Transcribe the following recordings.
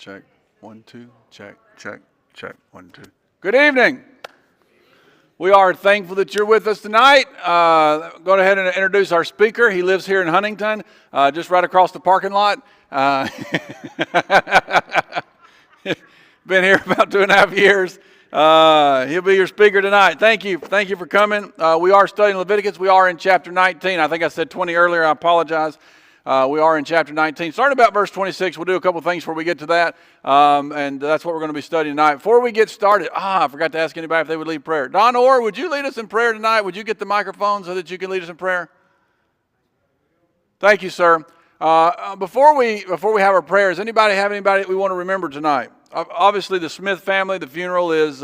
check. 1, 2, check, check, check. 1, 2. Good evening. We are thankful that you're with us tonight. Go ahead and introduce our speaker. He lives here in Huntingdon, just right across the parking lot. Been here about 2.5 years. He'll be your speaker tonight. Thank you. Thank you for coming. We are studying Leviticus. We are in chapter 19. I think I said 20 earlier. I apologize. We are in chapter 19. Starting about verse 26, we'll do a couple things before we get to that, and that's what we're going to be studying tonight. Before we get started, I forgot to ask anybody if they would lead prayer. Don Orr, would you lead us in prayer tonight? Would you get the microphone so that you can lead us in prayer? Thank you, sir. Before we have our prayers, anybody have anybody that we want to remember tonight? Obviously, the Smith family. The funeral is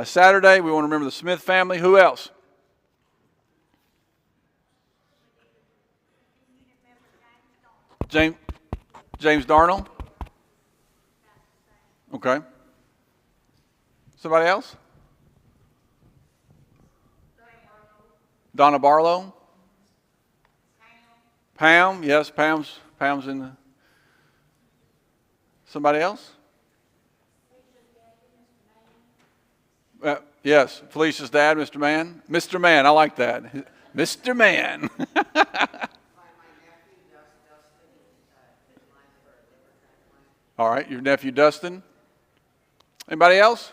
Saturday. We want to remember the Smith family. Who else? James Darnell. Okay. Somebody else? Donna Barlow. Pam. Yes, Pam's in the. Somebody else? Yes, Felicia's dad, Mr. Mann. Mr. Mann, I like that. Mr. Mann. All right, your nephew Dustin. Anybody else?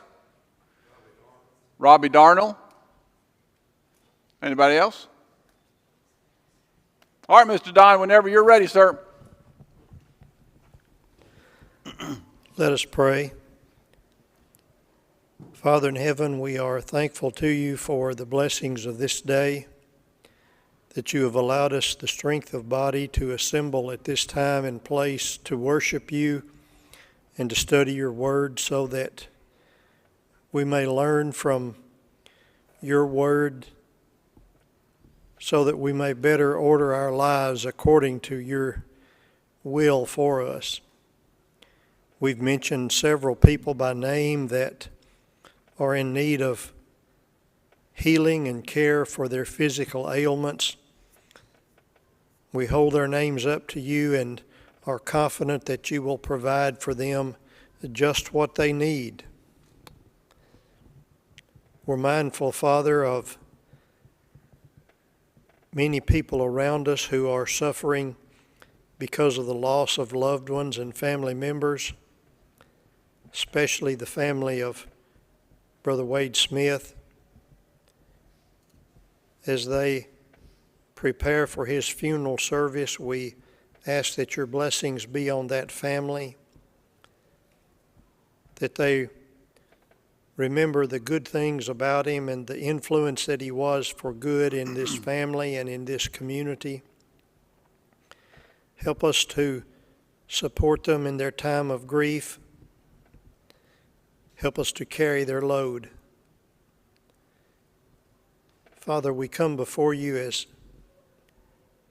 Robbie Darnell. Anybody else? All right, Mr. Don, whenever you're ready, sir. Let us pray. Father in heaven, we are thankful to you for the blessings of this day, that you have allowed us the strength of body to assemble at this time and place to worship you and to study your word, so that we may learn from your word, so that we may better order our lives according to your will for us. We've mentioned several people by name that are in need of healing and care for their physical ailments. We hold their names up to you and are confident that you will provide for them just what they need. We're mindful, Father, of many people around us who are suffering because of the loss of loved ones and family members, especially the family of Brother Wade Smith, as they prepare for his funeral service. We ask that your blessings be on that family, that they remember the good things about him and the influence that he was for good in this family and in this community. Help us to support them in their time of grief. Help us to carry their load. Father, we come before you as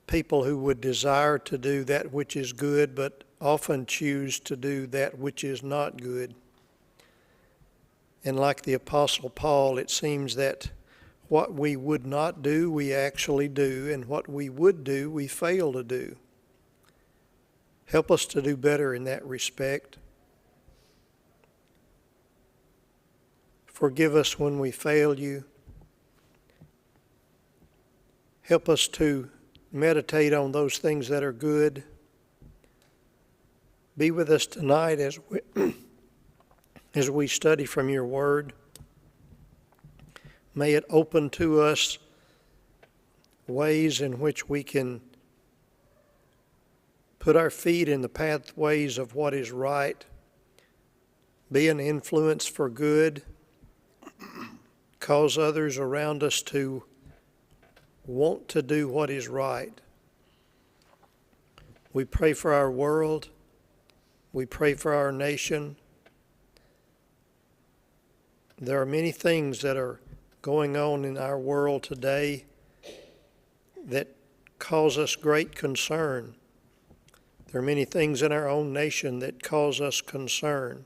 people who would desire to do that which is good, but often choose to do that which is not good. And like the Apostle Paul, it seems that what we would not do, we actually do, and what we would do, we fail to do. Help us to do better in that respect. Forgive us when we fail you. Help us to meditate on those things that are good. Be with us tonight as we study from your word. May it open to us ways in which we can put our feet in the pathways of what is right, be an influence for good, cause others around us to want to do what is right. We pray for our world. We pray for our nation. There are many things that are going on in our world today that cause us great concern. There are many things in our own nation that cause us concern.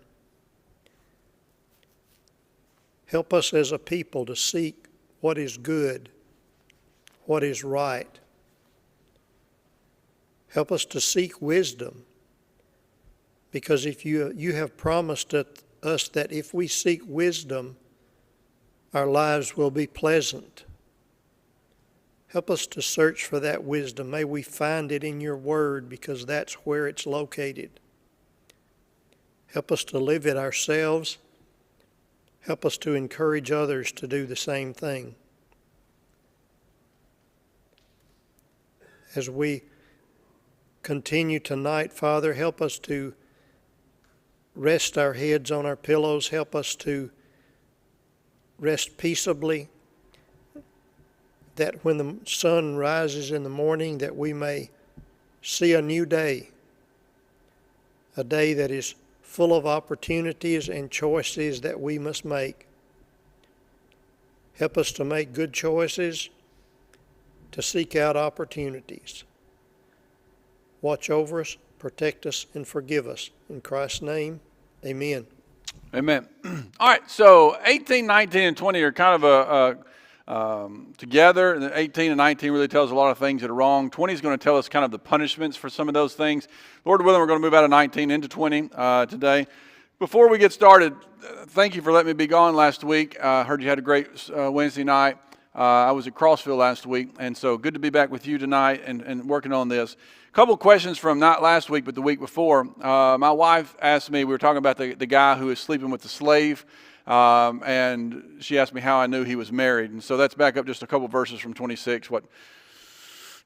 Help us as a people to seek what is good, what is right. Help us to seek wisdom. because if you have promised us that if we seek wisdom, our lives will be pleasant. Help us to search for that wisdom. May we find it in your word, because that's where it's located. Help us to live it ourselves. Help us to encourage others to do the same thing. As we continue tonight, Father, help us to rest our heads on our pillows. Help us to rest peaceably, that when the sun rises in the morning, that we may see a new day, a day that is full of opportunities and choices that we must make. Help us to make good choices, to seek out opportunities. Watch over us, protect us, and forgive us. In Christ's name, amen. Amen. All right, so 18, 19, and 20 are kind of together. And 18 and 19 really tells a lot of things that are wrong. 20 is going to tell us kind of the punishments for some of those things. Lord willing, we're going to move out of 19 into 20 today. Before we get started, thank you for letting me be gone last week. I heard you had a great Wednesday night. I was at Crossville last week, and so good to be back with you tonight and working on this. A couple of questions from not last week, but the week before. My wife asked me, we were talking about the guy who was sleeping with the slave, and she asked me how I knew he was married. And so that's back up just a couple verses from 26,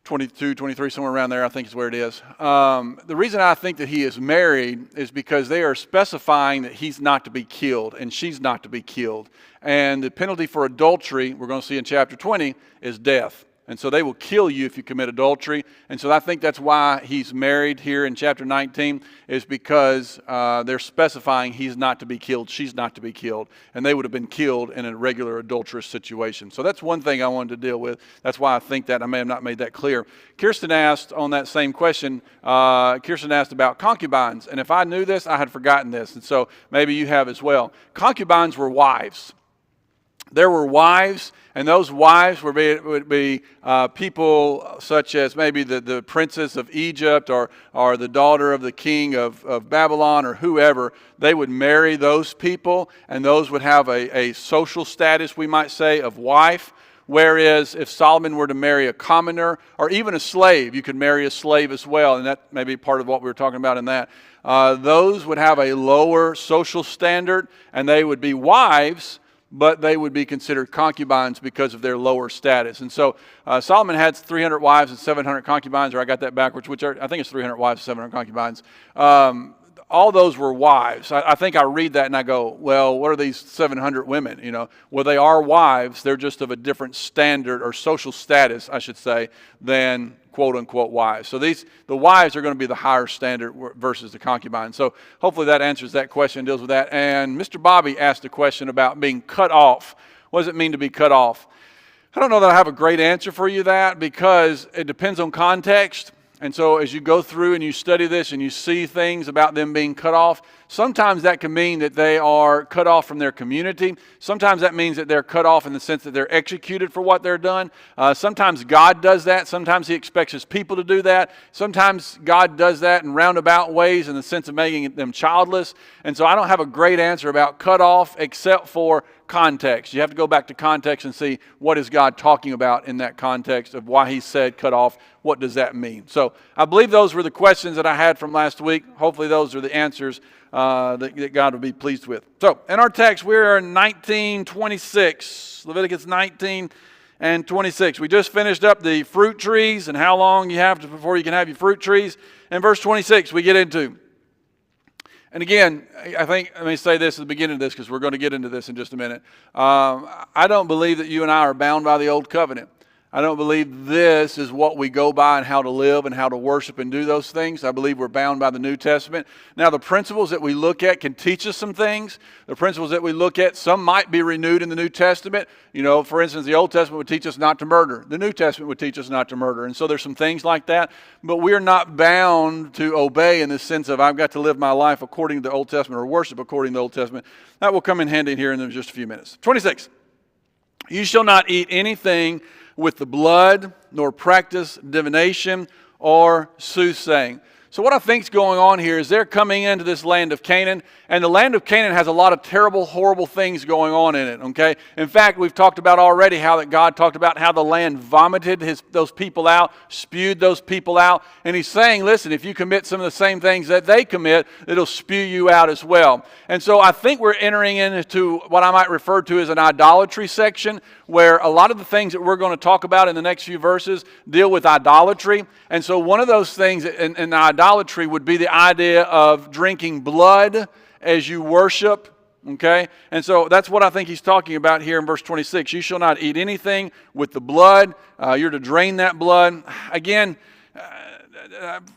22, 23, somewhere around there, I think is where it is. The reason I think that he is married is because they are specifying that he's not to be killed and she's not to be killed. And the penalty for adultery, we're going to see in chapter 20, is death. And so they will kill you if you commit adultery. And so I think that's why he's married here in chapter 19, is because they're specifying he's not to be killed, she's not to be killed. And they would have been killed in a regular adulterous situation. So that's one thing I wanted to deal with. That's why I think that. I may have not made that clear. Kirsten asked on that same question, Kirsten asked about concubines. And if I knew this, I had forgotten this. And so maybe you have as well. Concubines were wives. There were wives, and those wives would be people such as maybe the princess of Egypt or the daughter of the king of Babylon or whoever. They would marry those people, and those would have a social status, we might say, of wife. Whereas if Solomon were to marry a commoner or even a slave, you could marry a slave as well, and that may be part of what we were talking about in that. Those would have a lower social standard, and they would be wives, but they would be considered concubines because of their lower status. And so Solomon had 300 wives and 700 concubines, or I got that backwards, I think it's 300 wives and 700 concubines. All those were wives. I think I read that and I go, well, what are these 700 women? Well, they are wives. They're just of a different standard or social status, I should say, than quote-unquote wives. So the wives are going to be the higher standard versus the concubines. So hopefully that answers that question, deals with that. And Mr. Bobby asked a question about being cut off. What does it mean to be cut off? I don't know that I have a great answer for you that, because it depends on context. And so as you go through and you study this and you see things about them being cut off, sometimes that can mean that they are cut off from their community. Sometimes that means that they're cut off in the sense that they're executed for what they're done. Sometimes God does that. Sometimes He expects His people to do that. Sometimes God does that in roundabout ways in the sense of making them childless. And so I don't have a great answer about cut off except for context. You have to go back to context and see what is God talking about in that context of why He said cut off. What does that mean? So I believe those were the questions that I had from last week. Hopefully those are the answers that God will be pleased with. So in our text, we are in 19:26, Leviticus 19 and 26. We just finished up the fruit trees and how long you have before you can have your fruit trees. And verse 26 we get into. And again, I think, let me say this at the beginning of this because we're going to get into this in just a minute. I don't believe that you and I are bound by the old covenant. I don't believe this is what we go by and how to live and how to worship and do those things. I believe we're bound by the New Testament. Now, the principles that we look at can teach us some things. The principles that we look at, some might be renewed in the New Testament. For instance, the Old Testament would teach us not to murder. The New Testament would teach us not to murder. And so there's some things like that. But we're not bound to obey in the sense of I've got to live my life according to the Old Testament or worship according to the Old Testament. That will come in handy here in just a few minutes. 26. You shall not eat anything with the blood, nor practice divination or soothsaying. So what I think is going on here is they're coming into this land of Canaan, and the land of Canaan has a lot of terrible, horrible things going on in it, okay? In fact, we've talked about already how that God talked about how the land vomited those people out, spewed those people out, and he's saying, listen, if you commit some of the same things that they commit, it'll spew you out as well. And so I think we're entering into what I might refer to as an idolatry section, where a lot of the things that we're going to talk about in the next few verses deal with idolatry. And so one of those things in idolatry would be the idea of drinking blood as you worship, okay? And so that's what I think he's talking about here in verse 26. You shall not eat anything with the blood. You're to drain that blood. Again,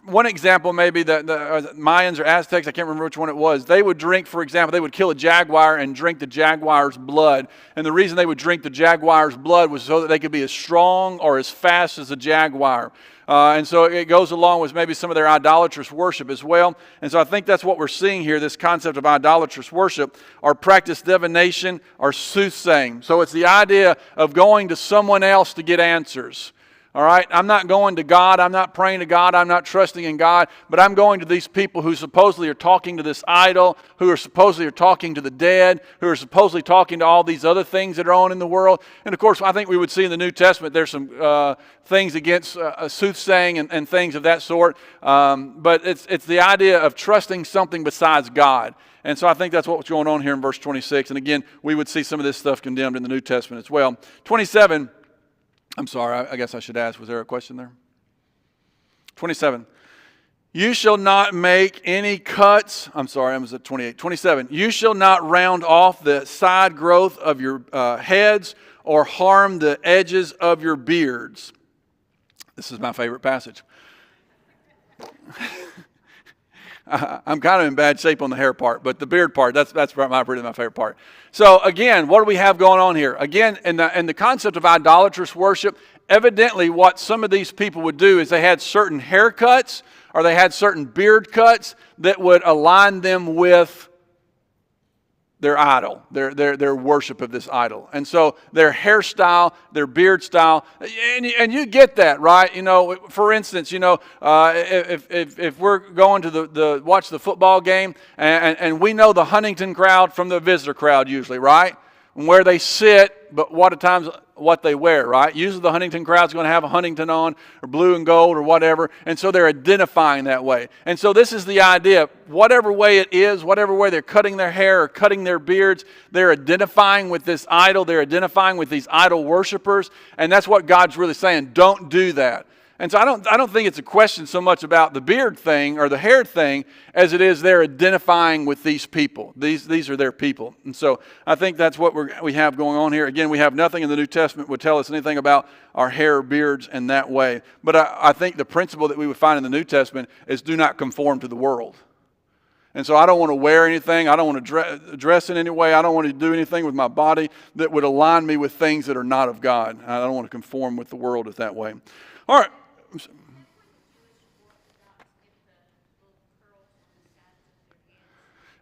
one example maybe the Mayans or Aztecs, I can't remember which one it was, they would drink, for example, they would kill a jaguar and drink the jaguar's blood. And the reason they would drink the jaguar's blood was so that they could be as strong or as fast as a jaguar. And so it goes along with maybe some of their idolatrous worship as well. And so I think that's what we're seeing here, this concept of idolatrous worship, or practice divination, or soothsaying. So it's the idea of going to someone else to get answers. All right, I'm not going to God, I'm not praying to God, I'm not trusting in God, but I'm going to these people who supposedly are talking to this idol, who are supposedly are talking to the dead, who are supposedly talking to all these other things that are on in the world. And of course, I think we would see in the New Testament there's some things against soothsaying and things of that sort, but it's the idea of trusting something besides God. And so I think that's what's going on here in verse 26. And again, we would see some of this stuff condemned in the New Testament as well. 27. I'm sorry, I guess I should ask, was there a question there? 27. You shall not make any cuts. I'm sorry, I was at 28. 27. You shall not round off the side growth of your heads or harm the edges of your beards. This is my favorite passage. I'm kind of in bad shape on the hair part, but the beard part, that's really my favorite part. So again, what do we have going on here? Again, in the concept of idolatrous worship, evidently what some of these people would do is they had certain haircuts or they had certain beard cuts that would align them with their idol, their worship of this idol. And so their hairstyle, their beard style, and you get that, right? You know, for instance, you know, if we're going to watch the football game, and we know the Huntingdon crowd from the visitor crowd usually, right? And where they sit, but what they wear, right? Usually the Huntingdon crowd's going to have a Huntingdon on, or blue and gold, or whatever, and so they're identifying that way. And so this is the idea. Whatever way it is, whatever way they're cutting their hair or cutting their beards, they're identifying with this idol, they're identifying with these idol worshipers, and that's what God's really saying. Don't do that. And so I don't think it's a question so much about the beard thing or the hair thing as it is they're identifying with these people. These are their people. And so I think that's what we have going on here. Again, we have nothing in the New Testament would tell us anything about our hair or beards in that way. But I think the principle that we would find in the New Testament is do not conform to the world. And so I don't want to wear anything. I don't want to dress in any way. I don't want to do anything with my body that would align me with things that are not of God. I don't want to conform with the world in that way. All right.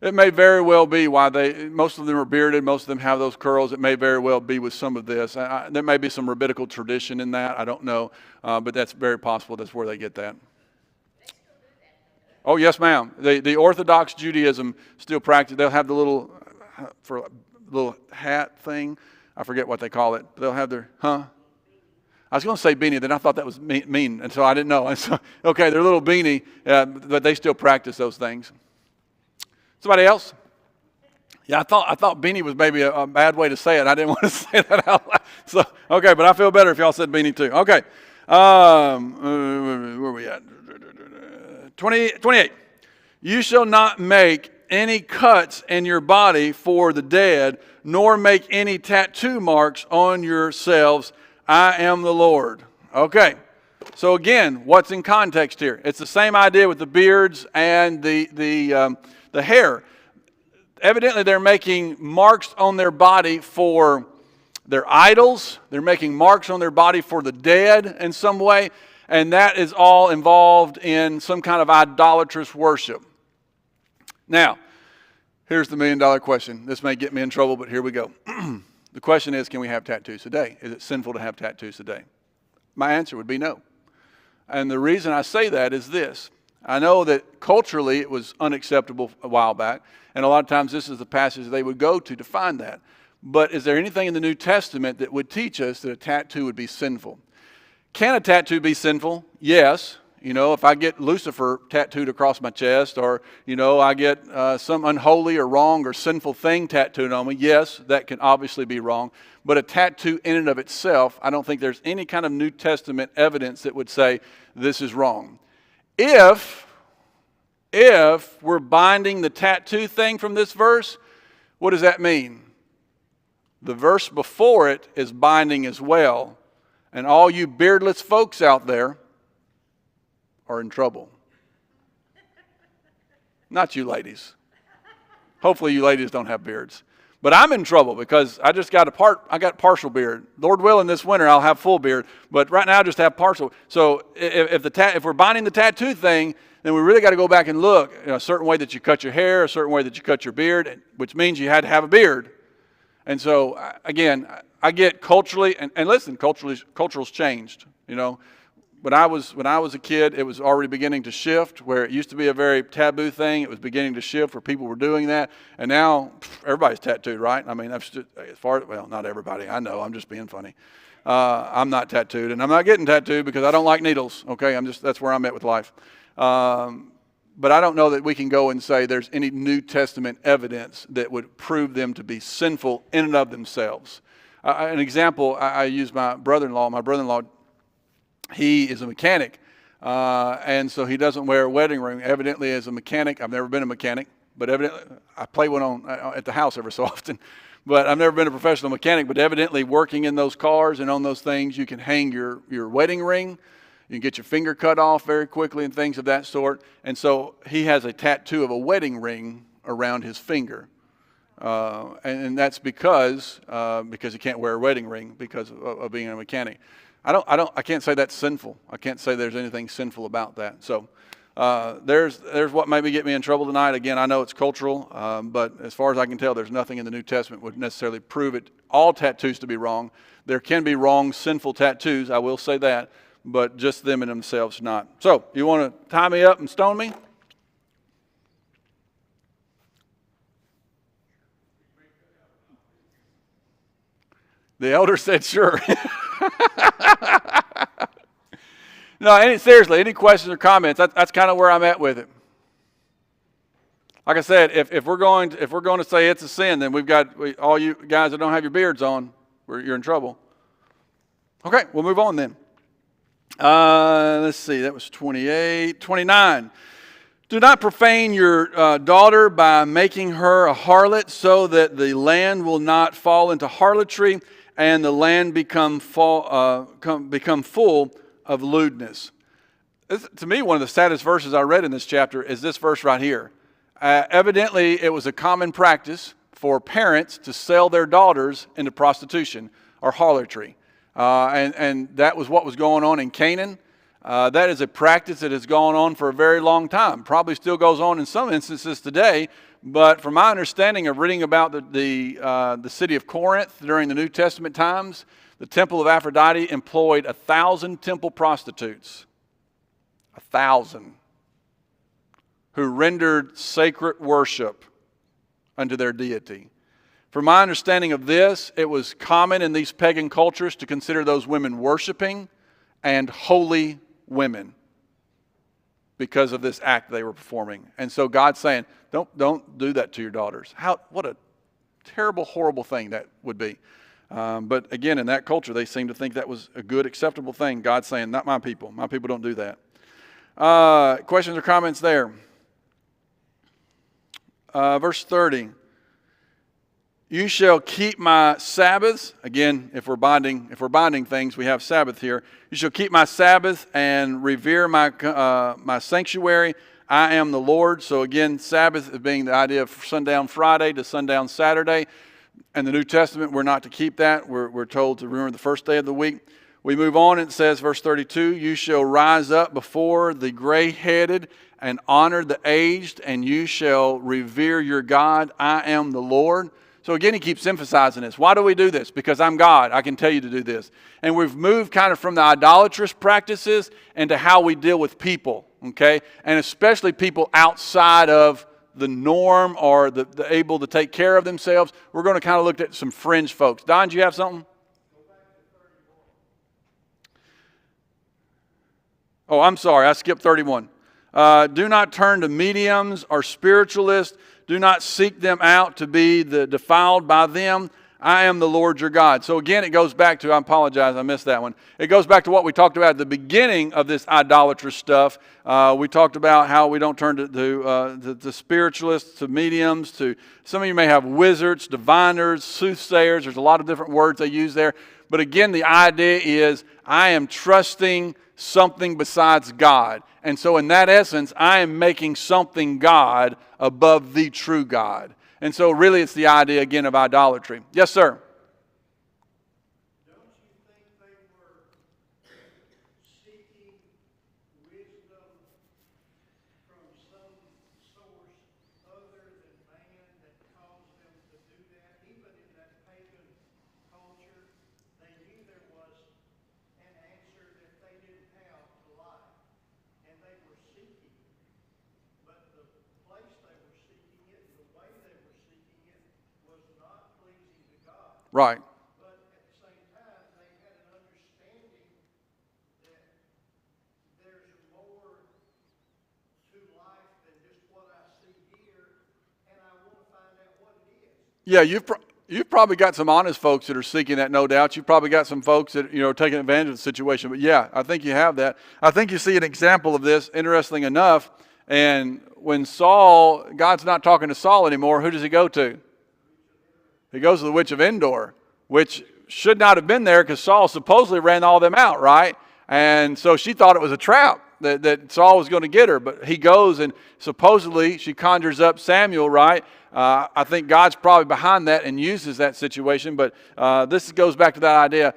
It may very well be why most of them are bearded, most of them have those curls. It may very well be with some of this. There may be some rabbinical tradition in that. I don't know, but that's very possible. That's where they get that. Oh, yes, ma'am. The Orthodox Judaism still practice. They'll have the little hat thing. I forget what they call it. They'll have their, I was going to say beanie, then I thought that was mean, and so I didn't know. And so, okay, they're a little beanie, but they still practice those things. Somebody else? Yeah, I thought beanie was maybe a bad way to say it. I didn't want to say that out loud. So, okay, but I feel better if y'all said beanie too. Okay, where are we at? 28. You shall not make any cuts in your body for the dead, nor make any tattoo marks on yourselves. I am the Lord. Okay. So again, what's in context here? It's the same idea with the beards and the hair. Evidently, they're making marks on their body for their idols. They're making marks on their body for the dead in some way. And that is all involved in some kind of idolatrous worship. Now, here's the $1 million question. This may get me in trouble, but here we go. The question is, can we have tattoos today? Is it sinful to have tattoos today? My answer would be no. And the reason I say that is this. I know that culturally it was unacceptable a while back, and a lot of times this is the passage they would go to find that. But is there anything in the New Testament that would teach us that a tattoo would be sinful? Can a tattoo be sinful? Yes. You know, if I get Lucifer tattooed across my chest, or, you know, I get some unholy or wrong or sinful thing tattooed on me, yes, that can obviously be wrong. But a tattoo in and of itself, I don't think there's any kind of New Testament evidence that would say this is wrong. If we're binding the tattoo thing from this verse, what does that mean? The verse before it is binding as well. And all you beardless folks out there are in trouble. Not you ladies. Hopefully you ladies don't have beards. But I'm in trouble because I just got I got partial beard. Lord willing, this winter I'll have full beard. But right now I just have partial. So if we're binding the tattoo thing, then we really got to go back and look. You know, a certain way that you cut your hair, a certain way that you cut your beard, which means you had to have a beard. And so again, I get culturally, and listen, cultural's changed. You know, when I was a kid, it was already beginning to shift. Where it used to be a very taboo thing, it was beginning to shift where people were doing that. And now everybody's tattooed, right? I mean, that's just, as far as, well, not everybody. I know, I'm just being funny. I'm not tattooed, and I'm not getting tattooed because I don't like needles. Okay, that's where I'm at with life. But I don't know that we can go and say there's any New Testament evidence that would prove them to be sinful in and of themselves. An example, I use my brother-in-law. My brother-in-law, he is a mechanic, and so he doesn't wear a wedding ring. Evidently, as a mechanic, I've never been a mechanic, but evidently, I play one on at the house every so often. But I've never been a professional mechanic. But evidently, working in those cars and on those things, you can hang your wedding ring. You can get your finger cut off very quickly and things of that sort. And so he has a tattoo of a wedding ring around his finger. And that's because he can't wear a wedding ring because of being a mechanic. I can't say that's sinful. I can't say there's anything sinful about that. So there's what maybe get me in trouble tonight. Again, I know it's cultural, but as far as I can tell, there's nothing in the New Testament would necessarily prove it all tattoos to be wrong. There can be wrong, sinful tattoos. I will say that. But just them in themselves not. So, you want to tie me up and stone me? The elder said sure. No, seriously, any questions or comments? That's kind of where I'm at with it. Like I said, if we're going to say it's a sin, then all you guys that don't have your beards on, you're in trouble. Okay, we'll move on then. Let's see, that was 28. 29. Do not profane your daughter by making her a harlot, so that the land will not fall into harlotry and the land become full of lewdness. To me, one of the saddest verses I read in this chapter is this verse right here. Evidently, it was a common practice for parents to sell their daughters into prostitution or harlotry. And that was what was going on in Canaan. That is a practice that has gone on for a very long time. Probably still goes on in some instances today. But from my understanding of reading about the city of Corinth during the New Testament times, the temple of Aphrodite employed 1,000 temple prostitutes. 1,000. Who rendered sacred worship unto their deity. From my understanding of this, it was common in these pagan cultures to consider those women worshiping and holy women because of this act they were performing. And so God's saying, don't do that to your daughters. What a terrible, horrible thing that would be. But again, in that culture, they seem to think that was a good, acceptable thing. God's saying, not my people. My people don't do that. Questions or comments there? Verse 30. You shall keep my Sabbaths. Again, if we're binding things, we have Sabbath here. You shall keep my Sabbath and revere my sanctuary. I am the Lord. So again, Sabbath being the idea of sundown Friday to sundown Saturday. In the New Testament, we're not to keep that. We're told to remember the first day of the week. We move on. It says, verse 32, you shall rise up before the gray-headed and honor the aged, and you shall revere your God. I am the Lord. So again, he keeps emphasizing this. Why do we do this? Because I'm God. I can tell you to do this. And we've moved kind of from the idolatrous practices into how we deal with people, okay? And especially people outside of the norm or the able to take care of themselves. We're going to kind of look at some fringe folks. Don, do you have something? Oh, I'm sorry. I skipped 31. Do not turn to mediums or spiritualists. Do not seek them out to be defiled by them. I am the Lord your God. So again, it goes back to, I apologize, I missed that one. It goes back to what we talked about at the beginning of this idolatrous stuff. We talked about how we don't turn to spiritualists, to mediums, to, some of you may have wizards, diviners, soothsayers. There's a lot of different words they use there. But again, the idea is I am trusting something besides God. And so in that essence, I am making something God above the true God. And so really it's the idea again of idolatry. Yes, sir? Don't you think they were seeking wisdom from some source other than man that caused them to do that? Even in that pagan culture, they knew there was an answer that they didn't have to life, and they were seeking. But the place they were seeking it, the way they were seeking it, was not pleasing to God. Right. But at the same time, they had an understanding that there's more to life than just what I see here, and I want to find out what it is. Yeah, you've probably got some honest folks that are seeking that, no doubt. You've probably got some folks that, are taking advantage of the situation. But yeah, I think you have that. I think you see an example of this, interesting enough. And when God's not talking to Saul anymore, who does he go to? He goes to the witch of Endor, which should not have been there because Saul supposedly ran all them out, right? And so she thought it was a trap that Saul was going to get her. But he goes and supposedly she conjures up Samuel, right? I think God's probably behind that and uses that situation. But this goes back to that idea.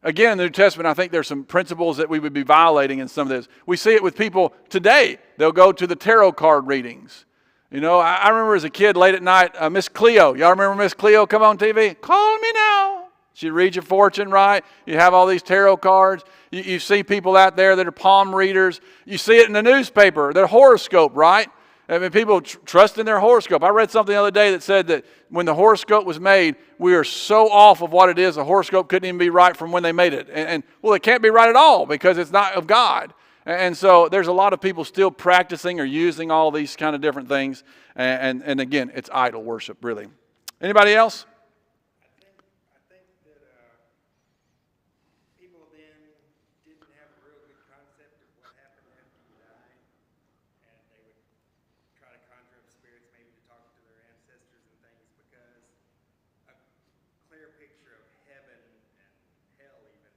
Again, in the New Testament, I think there's some principles that we would be violating in some of this. We see it with people today. They'll go to the tarot card readings. I remember as a kid late at night, Miss Cleo. Y'all remember Miss Cleo come on TV? Call me now. She'd read your fortune, right? You have all these tarot cards. You see people out there that are palm readers. You see it in the newspaper, their horoscope, right? I mean, people trust in their horoscope. I read something the other day that said that when the horoscope was made, we are so off of what it is, the horoscope couldn't even be right from when they made it. And well, it can't be right at all because it's not of God. And so there's a lot of people still practicing or using all these kind of different things. And again, it's idol worship, really. Anybody else? I think that people then didn't have a real good concept of what happened after you died. And they would try to conjure up spirits, maybe to talk to their ancestors and things, because a clear picture of heaven and hell even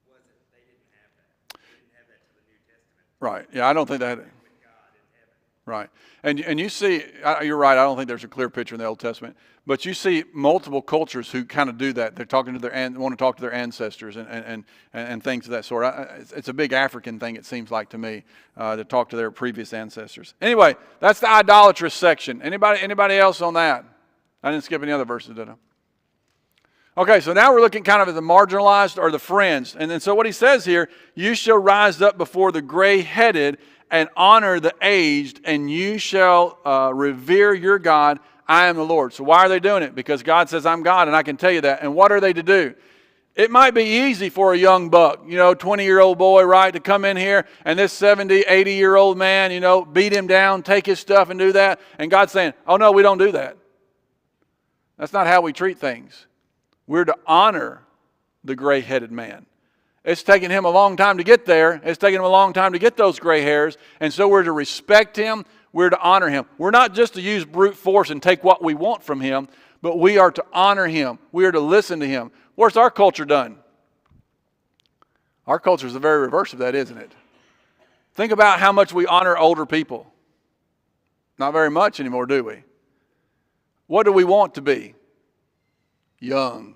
wasn't, they didn't have that. They didn't have that to the New Testament. Right. Yeah, I don't think that. With God in heaven. Right. And you see, you're right, I don't think there's a clear picture in the Old Testament. But you see multiple cultures who kind of do that. They're talking to want to talk to their ancestors and things of that sort. It's a big African thing, it seems like to me, to talk to their previous ancestors. Anyway, that's the idolatrous section. Anybody else on that? I didn't skip any other verses, did I? Okay, so now we're looking kind of at the marginalized or the fringe. And then so what he says here, you shall rise up before the gray-headed and honor the aged, and you shall revere your God. I am the Lord. So why are they doing it? Because God says, I'm God, and I can tell you that. And what are they to do? It might be easy for a young buck, 20-year-old boy, right, to come in here, and this 70, 80-year-old man, beat him down, take his stuff and do that. And God's saying, oh, no, we don't do that. That's not how we treat things. We're to honor the gray-headed man. It's taken him a long time to get there. It's taken him a long time to get those gray hairs. And so we're to respect him. We're to honor him. We're not just to use brute force and take what we want from him, but we are to honor him. We are to listen to him. What's our culture done? Our culture is the very reverse of that, isn't it? Think about how much we honor older people. Not very much anymore, do we? What do we want to be? Young,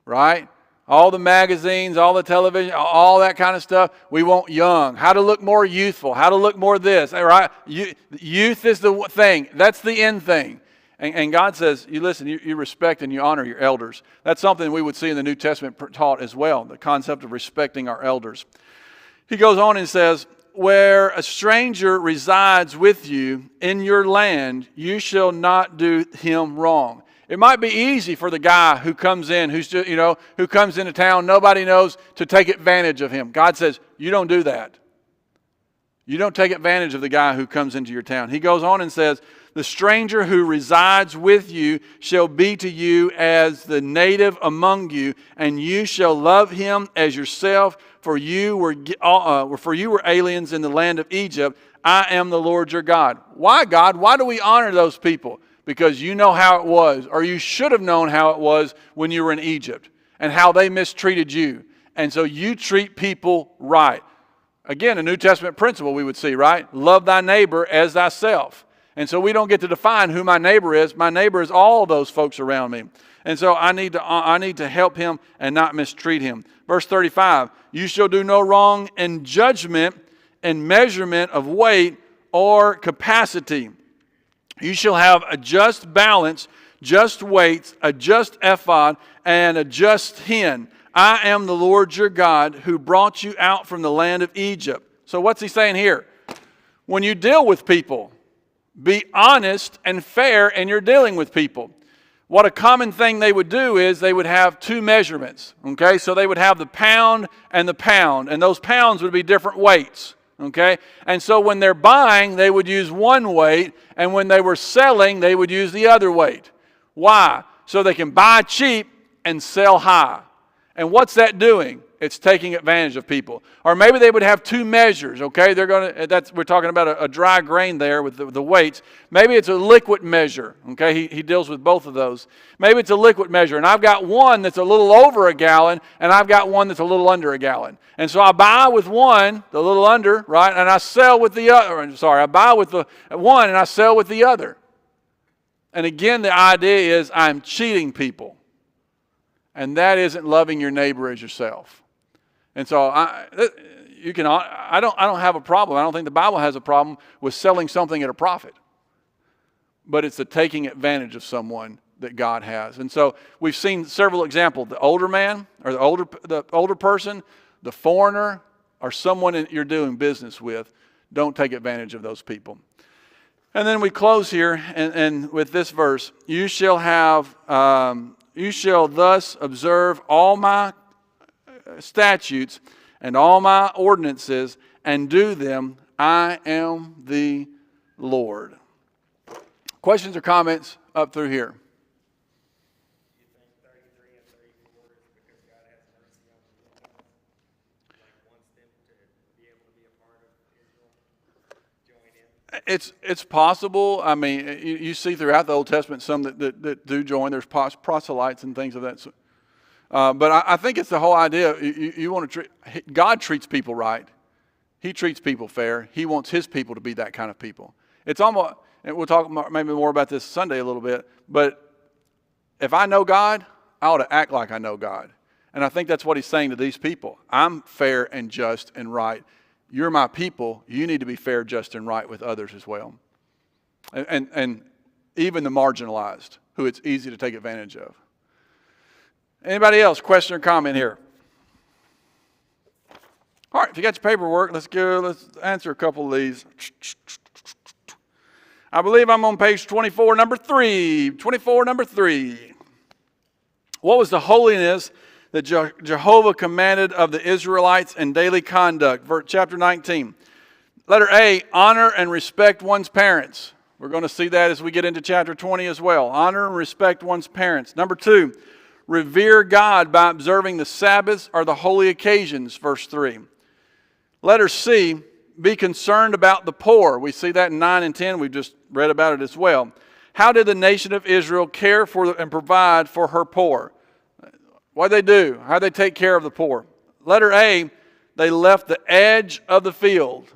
right? All the magazines, all the television, all that kind of stuff. We want young. How to look more youthful. How to look more this. Right? Youth is the thing. That's the end thing. And God says, you listen, you respect and you honor your elders. That's something we would see in the New Testament taught as well, the concept of respecting our elders. He goes on and says, where a stranger resides with you in your land, you shall not do him wrong. It might be easy for the guy who comes in, who comes into town, nobody knows, to take advantage of him. God says, you don't do that. You don't take advantage of the guy who comes into your town. He goes on and says, the stranger who resides with you shall be to you as the native among you, and you shall love him as yourself, for you were aliens in the land of Egypt. I am the Lord your God. Why, God? Why do we honor those people? Because you know how it was, or you should have known how it was when you were in Egypt, and how they mistreated you. And so you treat people right. Again, a New Testament principle we would see, right? Love thy neighbor as thyself. And so we don't get to define who my neighbor is. My neighbor is all those folks around me. And so I need to help him and not mistreat him. Verse 35, you shall do no wrong in judgment and measurement of weight or capacity. You shall have a just balance, just weights, a just ephod, and a just hin. I am the Lord your God who brought you out from the land of Egypt. So what's he saying here? When you deal with people, be honest and fair in your dealing with people. What a common thing they would do is they would have two measurements. Okay, so they would have the pound, and those pounds would be different weights. Okay, and so when they're buying, they would use one weight, and when they were selling, they would use the other weight. Why? So they can buy cheap and sell high. And what's that doing? It's taking advantage of people. Or maybe they would have two measures, okay? We're talking about a dry grain there with the weights. Maybe it's a liquid measure, okay? He deals with both of those. Maybe it's a liquid measure, and I've got one that's a little over a gallon, and I've got one that's a little under a gallon. And so I buy with one, the little under, right? And I sell with the other. I buy with the one, and I sell with the other. And again, the idea is I'm cheating people. And that isn't loving your neighbor as yourself. And so I don't have a problem. I don't think the Bible has a problem with selling something at a profit. But it's the taking advantage of someone that God has. And so we've seen several examples. The older man, or the older person, the foreigner, or someone that you're doing business with, don't take advantage of those people. And then we close here and with this verse, you shall thus observe all my statutes and all my ordinances and do them. I am the Lord. Questions or comments up through here? You think 33 and 34 is because God has mercy on the Gentiles? Like wants them to be able to be a part of Israel, join in? It's possible. I mean, you see throughout the Old Testament some that do join. There's proselytes and things of that sort. But I think it's the whole idea. You want to God treats people right. He treats people fair. He wants His people to be that kind of people. It's almost, and we'll talk maybe more about this Sunday a little bit. But if I know God, I ought to act like I know God. And I think that's what He's saying to these people. I'm fair and just and right. You're my people. You need to be fair, just, and right with others as well. And even the marginalized, who it's easy to take advantage of. Anybody else? Question or comment here? All right, if you got your paperwork, let's go. Let's answer a couple of these. I believe I'm on page 24, number 3. 24, number 3. What was the holiness that Jehovah commanded of the Israelites in daily conduct? Chapter 19. Letter A, honor and respect one's parents. We're going to see that as we get into chapter 20 as well. Honor and respect one's parents. Number 2, revere God by observing the Sabbaths or the holy occasions, verse 3. Letter C, be concerned about the poor. We see that in 9 and 10. We've just read about it as well. How did the nation of Israel care for and provide for her poor? What did they do? How did they take care of the poor? Letter A, they left the edge of the field.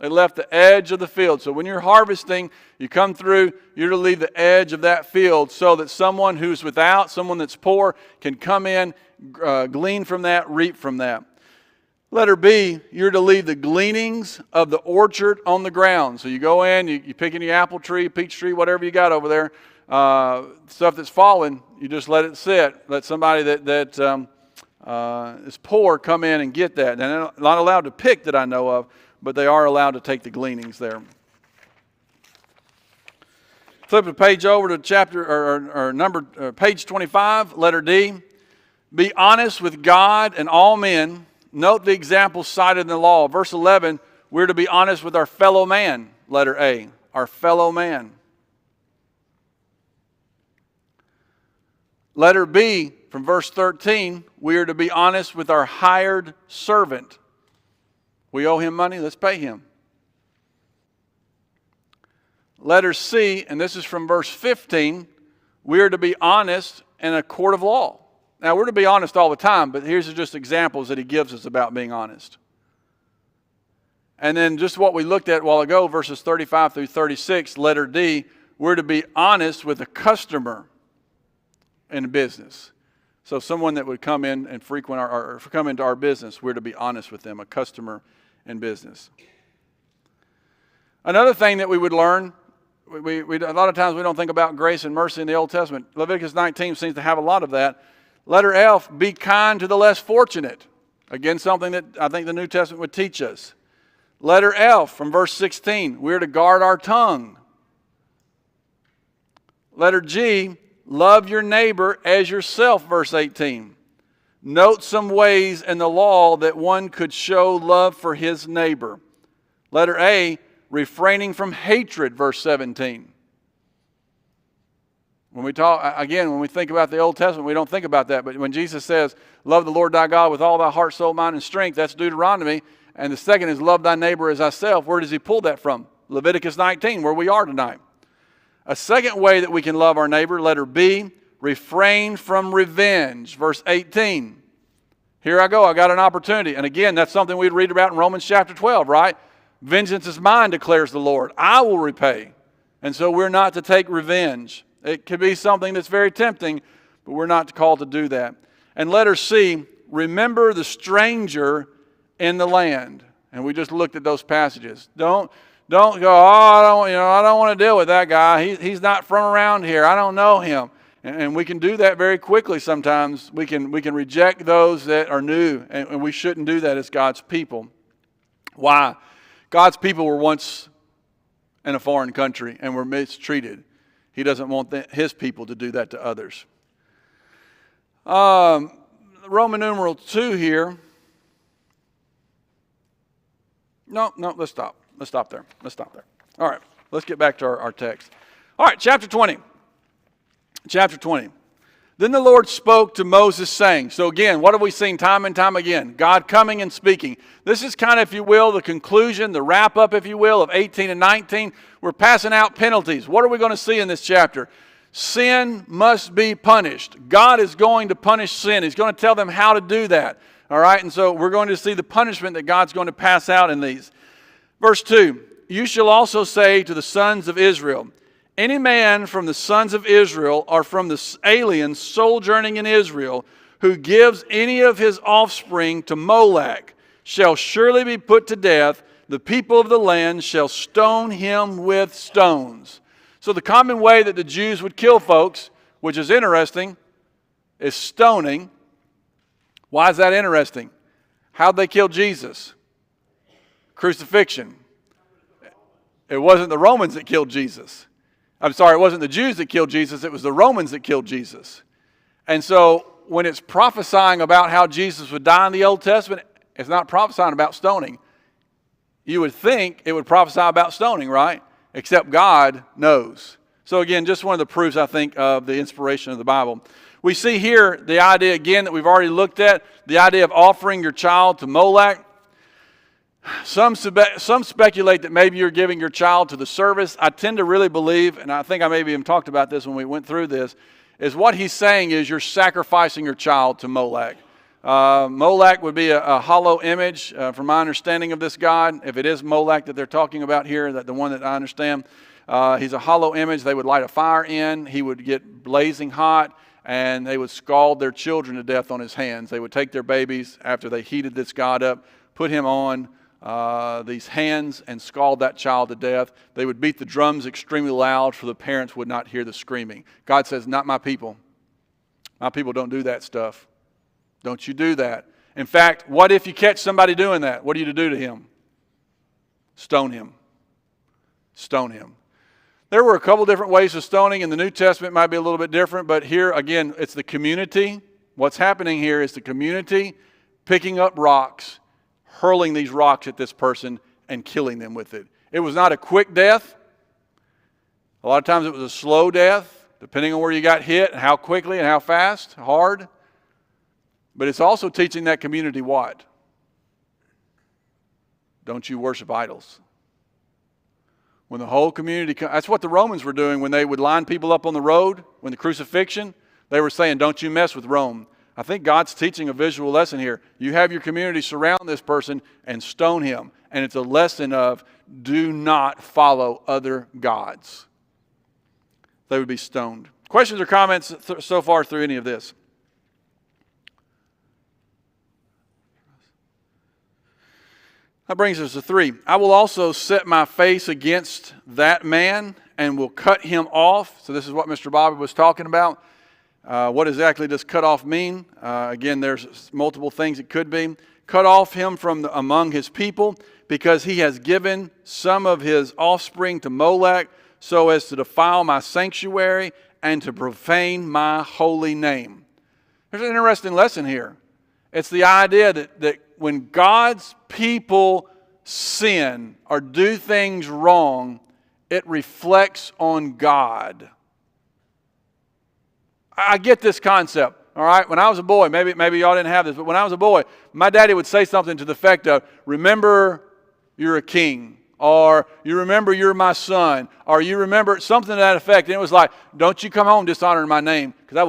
They left the edge of the field. So when you're harvesting, you come through, you're to leave the edge of that field so that someone who's without, someone that's poor, can come in, glean from that, reap from that. Letter B, you're to leave the gleanings of the orchard on the ground. So you go in, you pick any apple tree, peach tree, whatever you got over there, stuff that's fallen, you just let it sit. Let somebody that is poor come in and get that. And they're not allowed to pick that I know of, but they are allowed to take the gleanings there. Flip the page over to page 25, letter D. Be honest with God and all men. Note the example cited in the law. Verse 11, we're to be honest with our fellow man, letter A, our fellow man. Letter B, from verse 13, we are to be honest with our hired servant. We owe him money, let's pay him. Letter C, and this is from verse 15, we are to be honest in a court of law. Now, we're to be honest all the time, but here's just examples that he gives us about being honest. And then just what we looked at a while ago, verses 35 through 36, letter D, we're to be honest with a customer in business. So someone that would come in and come into our business, we're to be honest with them, a customer in business. Another thing that we would learn, we a lot of times we don't think about grace and mercy in the Old Testament. Leviticus 19 seems to have a lot of that. Letter F, be kind to the less fortunate. Again, something that I think the New Testament would teach us. Letter F, from verse 16, we're to guard our tongue. Letter G, love your neighbor as yourself, verse 18. Note some ways in the law that one could show love for his neighbor. Letter A, refraining from hatred, verse 17. When we think about the Old Testament, we don't think about that. But when Jesus says, love the Lord thy God with all thy heart, soul, mind, and strength, that's Deuteronomy. And the second is love thy neighbor as thyself. Where does he pull that from? Leviticus 19, where we are tonight. A second way that we can love our neighbor, letter B, refrain from revenge, verse 18. Here I go, I got an opportunity. And again, that's something we'd read about in Romans chapter 12, right? Vengeance is mine, declares the Lord. I will repay. And so we're not to take revenge. It could be something that's very tempting, but we're not called to do that. And letter C, remember the stranger in the land. And we just looked at those passages. Don't go, I don't want to deal with that guy. He's not from around here. I don't know him. And we can do that very quickly sometimes. We can reject those that are new, and we shouldn't do that as God's people. Why? God's people were once in a foreign country and were mistreated. He doesn't want his people to do that to others. Roman numeral 2 here. No, let's stop. Let's stop there. All right, let's get back to our text. All right, chapter 20. Chapter 20. Then the Lord spoke to Moses saying, so again, what have we seen time and time again? God coming and speaking. This is kind of, if you will, the conclusion, the wrap up, if you will, of 18 and 19. We're passing out penalties. What are we going to see in this chapter? Sin must be punished. God is going to punish sin. He's going to tell them how to do that. All right, and so we're going to see the punishment that God's going to pass out in these. Verse 2, you shall also say to the sons of Israel, any man from the sons of Israel or from the aliens sojourning in Israel who gives any of his offspring to Molech shall surely be put to death. The people of the land shall stone him with stones. So the common way that the Jews would kill folks, which is interesting, is stoning. Why is that interesting? How'd they kill Jesus? Crucifixion. It wasn't the Romans that killed Jesus. I'm sorry, it wasn't the Jews that killed Jesus, it was the Romans that killed Jesus. And so when it's prophesying about how Jesus would die in the Old Testament, it's not prophesying about stoning. You would think it would prophesy about stoning, right? Except God knows. So again, just one of the proofs, I think, of the inspiration of the Bible. We see here the idea, again, that we've already looked at, the idea of offering your child to Molech. Some speculate that maybe you're giving your child to the service. I tend to really believe, and I think I maybe even talked about this when we went through this, is what he's saying is you're sacrificing your child to Molech. Molech would be a hollow image, from my understanding of this god. If it is Molech that they're talking about here, that the one that I understand, he's a hollow image. They would light a fire in. He would get blazing hot, and they would scald their children to death on his hands. They would take their babies after they heated this god up, put him on these hands, and scald that child to death. They would beat the drums extremely loud, for the parents would not hear the screaming. God says, not my people. My people don't do that stuff. Don't you do that. In fact, what if you catch somebody doing that? What are you to do to him? Stone him. Stone him. There were a couple different ways of stoning. In the New Testament, it might be a little bit different, but here, again, it's the community. What's happening here is the community picking up rocks, hurling these rocks at this person, and killing them with it. It was not a quick death. A lot of times it was a slow death, depending on where you got hit and how quickly and how fast, hard. But it's also teaching that community what? Don't you worship idols. When the whole community, that's what the Romans were doing when they would line people up on the road, when the crucifixion, they were saying, don't you mess with Rome. I think God's teaching a visual lesson here. You have your community surround this person and stone him. And it's a lesson of do not follow other gods. They would be stoned. Questions or comments so far through any of this? That brings us to 3. I will also set my face against that man and will cut him off. So this is what Mr. Bobby was talking about. What exactly does cut off mean? Again, there's multiple things it could be. Cut off him from among his people, because he has given some of his offspring to Molech, so as to defile my sanctuary and to profane my holy name. There's an interesting lesson here. It's the idea that when God's people sin or do things wrong, it reflects on God. I get this concept, all right? When I was a boy, maybe y'all didn't have this, but when I was a boy, my daddy would say something to the effect of, remember you're a king, or you remember you're my son, or you remember something to that effect. And it was like, don't you come home dishonoring my name, because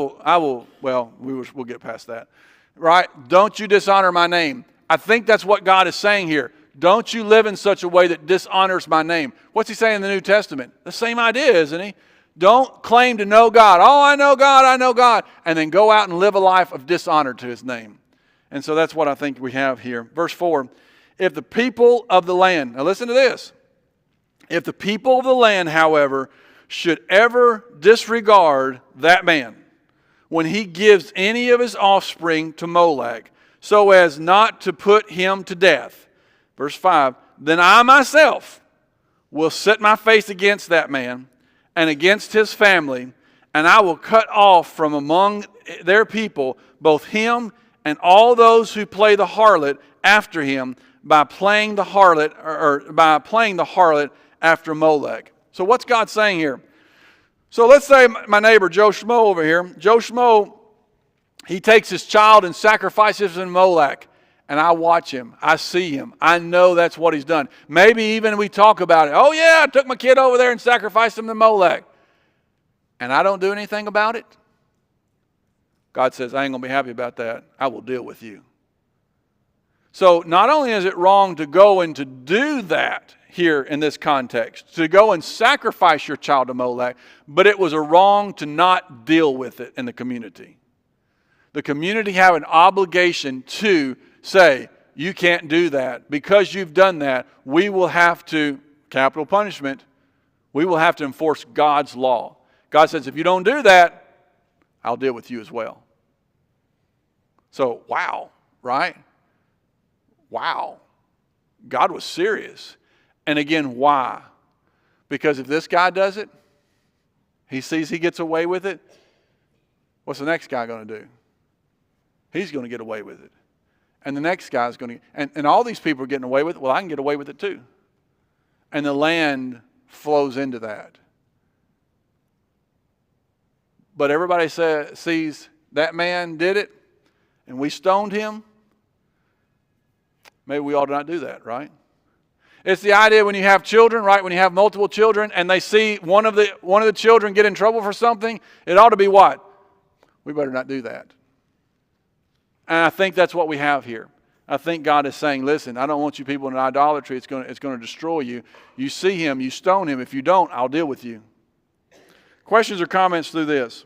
we'll get past that. Right? Don't you dishonor my name. I think that's what God is saying here. Don't you live in such a way that dishonors my name. What's he saying in the New Testament? The same idea, isn't he? Don't claim to know God. Oh, I know God. And then go out and live a life of dishonor to his name. And so that's what I think we have here. Verse 4, if the people of the land, now listen to this. If the people of the land, however, should ever disregard that man, when he gives any of his offspring to Molech, so as not to put him to death. Verse 5, then I myself will set my face against that man and against his family, and I will cut off from among their people both him and all those who play the harlot after him by playing the harlot after Molech. So what's God saying here? So let's say my neighbor, Joe Schmo over here. Joe Schmo, he takes his child and sacrifices him to Molech. And I watch him. I see him. I know that's what he's done. Maybe even we talk about it. Oh yeah, I took my kid over there and sacrificed him to Molech. And I don't do anything about it. God says, I ain't going to be happy about that. I will deal with you. So not only is it wrong to go and to do that here in this context, to go and sacrifice your child to Molech, but it was a wrong to not deal with it in the community. The community have an obligation to say, you can't do that. Because you've done that, we will have to, capital punishment, we will have to enforce God's law. God says, if you don't do that, I'll deal with you as well. So, wow, right? Wow. God was serious. And again, why? Because if this guy does it, he sees he gets away with it, what's the next guy going to do? He's going to get away with it. And the next guy's going to, and all these people are getting away with it. Well, I can get away with it too. And the land flows into that. But everybody sees that man did it, and we stoned him. Maybe we ought to not do that, right? It's the idea when you have children, right? When you have multiple children, and they see one of the children get in trouble for something, it ought to be what? We better not do that. And I think that's what we have here. I think God is saying, listen, I don't want you people in idolatry. It's going to destroy you. You see him, you stone him. If you don't, I'll deal with you. Questions or comments through this?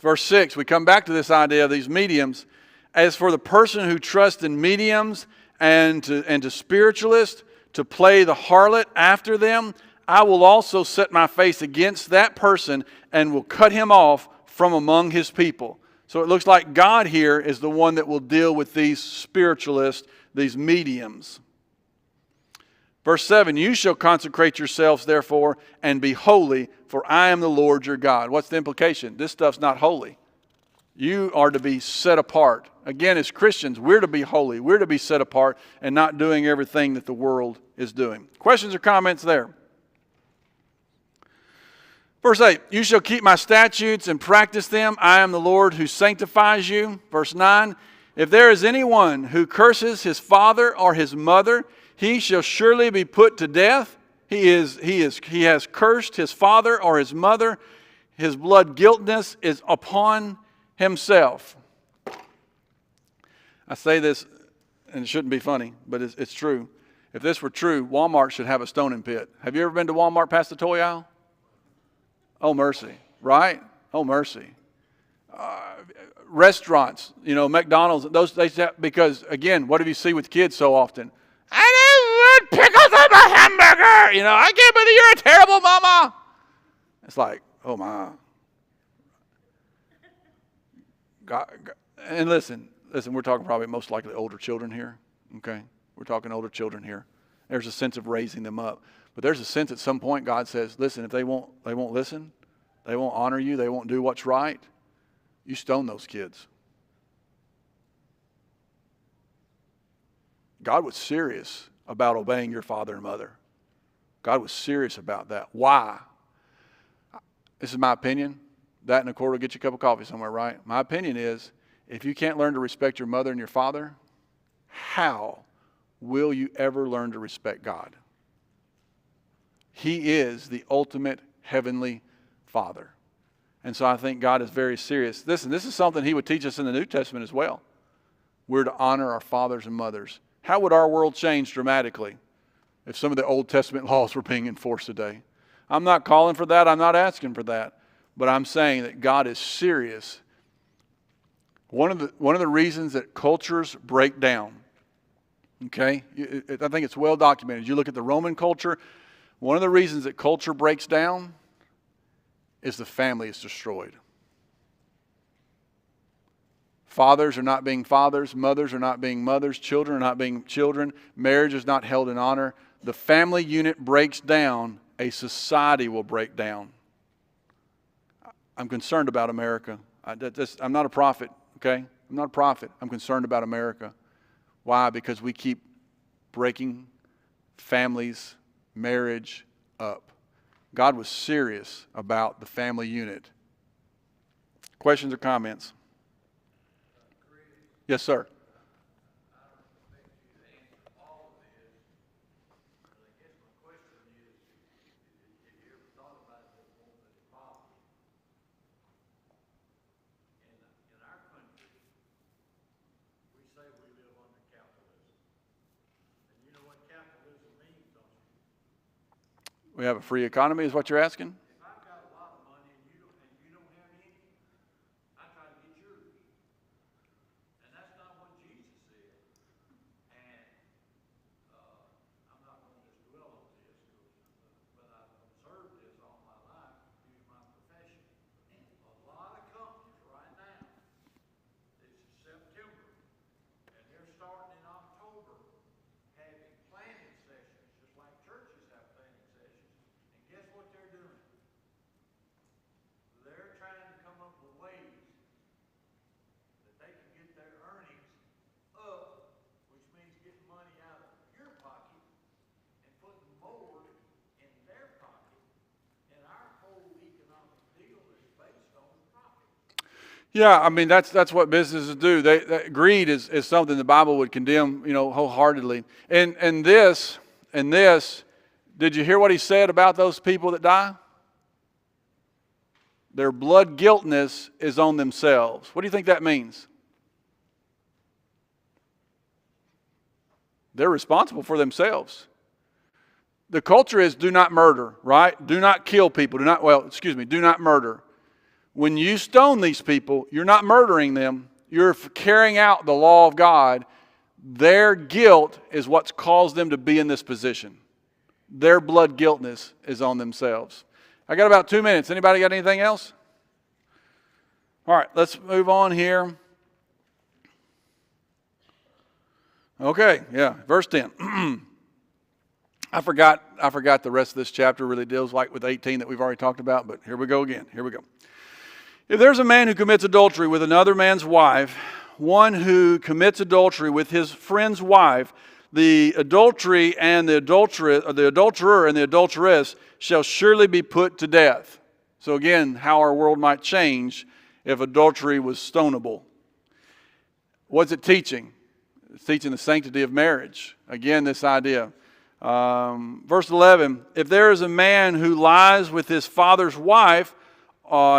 Verse 6, we come back to this idea of these mediums. As for the person who trusts in mediums and to spiritualists to play the harlot after them, I will also set my face against that person and will cut him off from among his people. So it looks like God here is the one that will deal with these spiritualists, these mediums. Verse 7, you shall consecrate yourselves therefore and be holy, for I am the Lord your God. What's the implication? This stuff's not holy. You are to be set apart. Again, as Christians, we're to be holy. We're to be set apart and not doing everything that the world is doing. Questions or comments there? Verse 8, you shall keep my statutes and practice them. I am the Lord who sanctifies you. Verse 9, if there is anyone who curses his father or his mother, he shall surely be put to death. He has cursed his father or his mother. His blood guiltness is upon himself. I say this, and it shouldn't be funny, but it's true. If this were true, Walmart should have a stoning pit. Have you ever been to Walmart past the toy aisle? Oh, mercy, right? Oh, mercy. Restaurants, McDonald's, because, again, what do you see with kids so often? I didn't put pickles on my hamburger. I can't believe you're a terrible mama. It's like, oh, my. God, and listen, we're talking probably most likely older children here, okay? We're talking older children here. There's a sense of raising them up. But there's a sense at some point God says, listen, if they won't listen, they won't honor you, they won't do what's right, you stone those kids. God was serious about obeying your father and mother. God was serious about that. Why? This is my opinion. That and a quarter will get you a cup of coffee somewhere, right? My opinion is, if you can't learn to respect your mother and your father, how will you ever learn to respect God? He is the ultimate heavenly Father. And so I think God is very serious. Listen, this is something He would teach us in the New Testament as well. We're to honor our fathers and mothers. How would our world change dramatically if some of the Old Testament laws were being enforced today? I'm not calling for that. I'm not asking for that. But I'm saying that God is serious. One of the reasons that cultures break down, okay, I think it's well documented. You look at the Roman culture, one of the reasons that culture breaks down is the family is destroyed. Fathers are not being fathers, mothers are not being mothers, children are not being children, marriage is not held in honor. The family unit breaks down, a society will break down. I'm concerned about America. I'm not a prophet, okay? I'm not a prophet. I'm concerned about America. Why? Because we keep breaking families, marriage up. God was serious about the family unit. Questions or comments? Yes, sir. We have a free economy, is what you're asking? If I've got a lot of money and you don't have any, I try to get yours. And that's not what Jesus said. And I'm not going to just dwell on this, but I've observed this all my life due to my profession. A lot of companies right now, this is September, and they're starting in October, having planning sessions, just like churches have planning sessions. And guess what they're doing? They're trying to come up with ways that they can get their earnings up, which means getting money out of your pocket and putting more in their pocket. And our whole economic deal is based on profit. Yeah, I mean, that's what businesses do. Greed is something the Bible would condemn, wholeheartedly. And this, did you hear what he said about those people that die? their blood guiltness is on themselves. What do you think that means? They're responsible for themselves. The culture is do not murder, right? Do not kill people. Do not murder. When you stone these people, you're not murdering them. You're carrying out the law of God. Their guilt is what's caused them to be in this position. Their blood guiltness is on themselves. I got about 2 minutes. Anybody got anything else? All right, let's move on here. Okay, yeah, verse 10. I forgot the rest of this chapter really deals like with 18 that we've already talked about, but here we go again. Here we go. If there's a man who commits adultery with another man's wife, one who commits adultery with his friend's wife, the adultery and the adulterer and the adulteress shall surely be put to death. So again, how our world might change if adultery was stonable. What's it teaching? It's teaching the sanctity of marriage. Again, this idea. Verse 11, if there is a man who lies with his father's wife,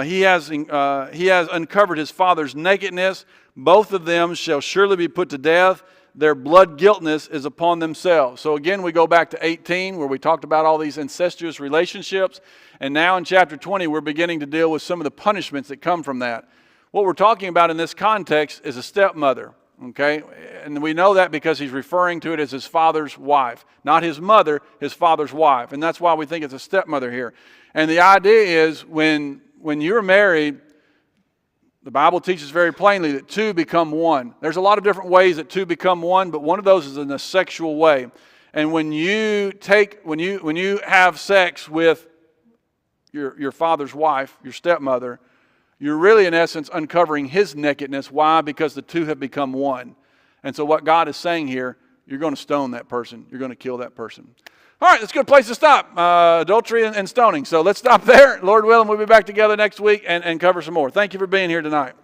he has uncovered his father's nakedness. Both of them shall surely be put to death. Their blood guiltness is upon themselves. So again, we go back to 18 where we talked about all these incestuous relationships. And now in chapter 20, we're beginning to deal with some of the punishments that come from that. What we're talking about in this context is a stepmother. Okay, and we know that because he's referring to it as his father's wife. Not his mother, his father's wife. And that's why we think it's a stepmother here. And the idea is when you're married, the Bible teaches very plainly that two become one. There's a lot of different ways that two become one, but one of those is in a sexual way. And when you have sex with your father's wife, your stepmother, you're really, in essence, uncovering his nakedness. Why? Because the two have become one. And so what God is saying here, you're going to stone that person. You're going to kill that person. All right, that's a good place to stop. Adultery and stoning. So let's stop there. Lord willing, we'll be back together next week and cover some more. Thank you for being here tonight.